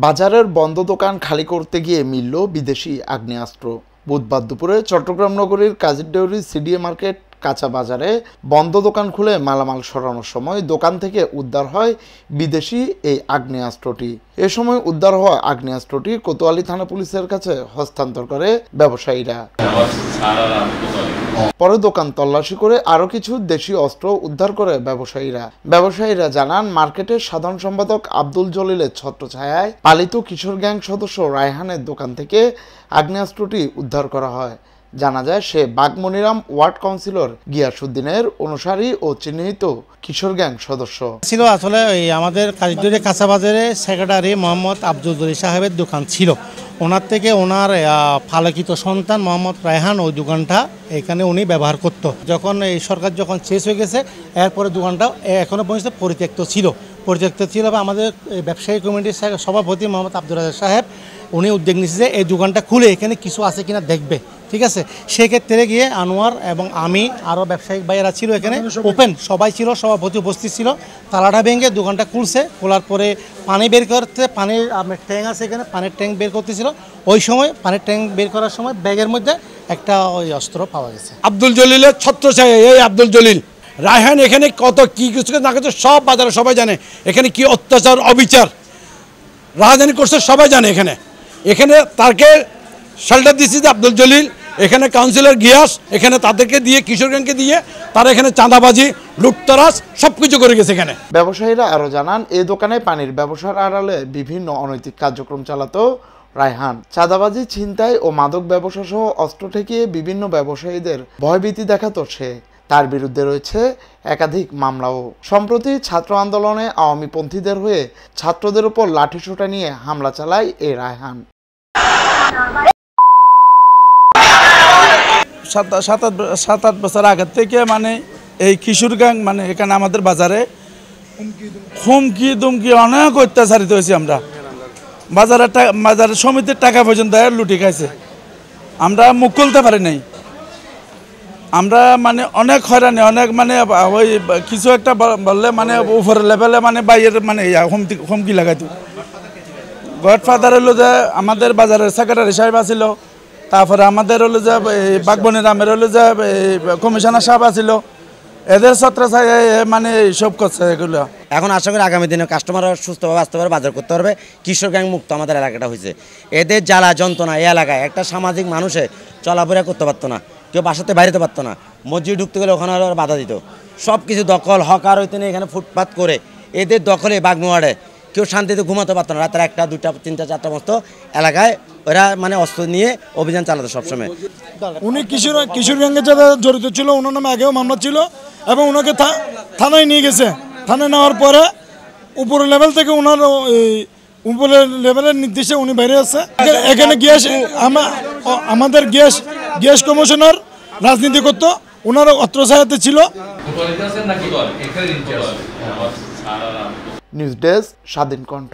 বাজারের বন্ধ দোকান খালি করতে গিয়ে মিলল বিদেশি আগ্নেয়াস্ত্র। বুধবার দুপুরে চট্টগ্রাম নগরীর কাজীরদেউরি সিডিএ মার্কেট কাঁচা বাজারে বন্ধ দোকান খুলে মালামাল সরানোর সময় দোকান থেকে উদ্ধার হয় বিদেশি এই আগ্নেয়াস্ত্রটি। এ সময় উদ্ধার হওয়া আগ্নেয়াস্ত্রটি কোতোয়ালি থানা পুলিশের কাছে হস্তান্তর করে ব্যবসায়ীরা। পরে দোকান তল্লাশি করে আরো কিছু দেশীয় অস্ত্র উদ্ধার করে ব্যবসায়ীরা জানান, মার্কেটের সাধারণ সম্পাদক আব্দুল জলিলের ছত্রছায়ায় পালিত কিশোর গ্যাং সদস্য রায়হানের দোকান থেকে আগ্নেয়াস্ত্রটি উদ্ধার করা হয়। জানা যায় সে বাগমনিরাম ওয়ার্ড কাউন্সিলর গিয়াসউদ্দিনের অনুসারী ও চিহ্নিত কিশোর গ্যাং সদস্য ছিল। আসলে আমাদের কাজীরদেউরি কাঁচা বাজারে সেক্রেটারি মোহাম্মদ আব্দুল জলিল সাহেবের দোকান ছিল। ওনার থেকে ওনার ফালাকিত সন্তান মোহাম্মদ রায়হান ওই দোকানটা এখানে উনি ব্যবহার করত। যখন এই সরকার যখন শেষ হয়ে গেছে, এরপরে দোকানটা এখনো পর্যন্ত পরিত্যক্ত ছিল বা আমাদের ব্যবসায়ী কমিটির সভাপতি মোহাম্মদ আব্দুল রাজাক সাহেব উনি উদ্যোগ নিয়েছে যে এই দোকানটা খুলে এখানে কিছু আছে কিনা দেখবে। ঠিক আছে, সেক্ষেত্রে গিয়ে আনোয়ার এবং আমি আরও ব্যবসায়িক ভাইয়েরা ছিল, এখানে ওপেন সবাই ছিল, সভাপতি উপস্থিত ছিল। তালাটা ভেঙে দোকানটা খুলছে, খোলার পরে পানি বের করতে, পানির ট্যাঙ্ক আছে এখানে, পানির ট্যাঙ্ক বের করতেছিল। ওই সময় পানির ট্যাঙ্ক বের করার সময় ব্যাগের মধ্যে একটা ওই অস্ত্র পাওয়া গেছে। আব্দুল জলিলের ছত্রছায়া এই আব্দুল জলিল রায়হান এখানে কত কি কিছু না কিছু সব বাজারে সবাই জানে, এখানে কি অত্যাচার অবিচার রাজধানী করছে সবাই জানে। এখানে তাকে শেল্টার দিচ্ছে যে আব্দুল জলিল, এখানে কাউন্সিলর গিয়াস, এখানে তাদেরকে দিয়ে কিশোর গ্যাংকে দিয়ে তারা এখানে চাঁদাবাজি লুটতরাজ সবকিছু করে গেছে। এখানে ব্যবসায়ীরা আরো জানান, এই দোকানে পানির ব্যবসার আড়ালে বিভিন্ন অনৈতিক কার্যক্রম চালাতো রায়হান। চাঁদাবাজি, ছিনতাই ও মাদক ব্যবসা সহ অস্ত্র ঠেকিয়ে বিভিন্ন ব্যবসায়ীদের ভয়ভীতি দেখাতো সে। তার বিরুদ্ধে রয়েছে একাধিক মামলাও। সম্প্রতি ছাত্র আন্দোলনে আওয়ামীপন্থীদের হয়ে ছাত্রদের উপর লাঠিসোঁটা নিয়ে হামলা চালায় এই রায়হান। 7-8 বছর আগের থেকে এই কিশোর গ্যাং এখানে আমাদের বাজারে হুমকি দুমকি অনেক অত্যাচারিত হয়েছি। আমরা বাজারের সমিতির টাকা পর্যন্ত লুটি খাইছে। আমরা মুখ খুলতে পারি নাই। আমরা অনেক হয়রানি, অনেক ওই কিছু একটা বললে উপর লেভেলে বাইরের হুমকি লাগাইতো। গডফাদার হলো যে আমাদের বাজারের সেক্রেটারি সাহেব আছিল, তারপরে আমাদের হলো যে বাগবনিরামের হলো যে কমিশনার সাহেব আছিল। এদের ছত্রছায়া সব করছে এগুলো। এখন আশা করি আগামী দিনে কাস্টমাররা সুস্থভাবে আসতে পারবে, বাজার করতে পারবে। কিশোর গ্যাং মুক্ত আমাদের এলাকাটা হয়েছে। এদের জ্বালা যন্ত্রণা এই এলাকায় একটা সামাজিক মানুষে চলাফেরা করতে পারতো না, কেউ বাসাতে বাইরেতে পারতো না। মসজিদ ঢুকতে গেলে ওখানে বাধা দিত। সব কিছু দখল হকার হইতে নিয়ে এখানে ফুটপাত করে এদের দখলে বাগমোয়াড়ে কেউ শান্তিতে ঘুমাতে পারতো না। রাতের 1টা 2টা 3টা 4টা মতো এলাকায় ওরা অস্ত্র নিয়ে অভিযান চালাতো সবসময়। উনি কিশোর গ্যাংয়ের সাথে জড়িত ছিল, ওনার নামে আগেও মামলা ছিল এবং ওনাকে থানায় নিয়ে গেছে। থানায় নেওয়ার পরে উপরের লেভেল থেকে ওনার উপরের লেভেলের নির্দেশে উনি বাইরে আছে। এখানে আমাদের গ্যাস কমিশনার রাজনীতি করতো, ওনার অত্রছায়াতে ছিল। নিউজ ডেস্ক, স্বাধীন কণ্ঠ।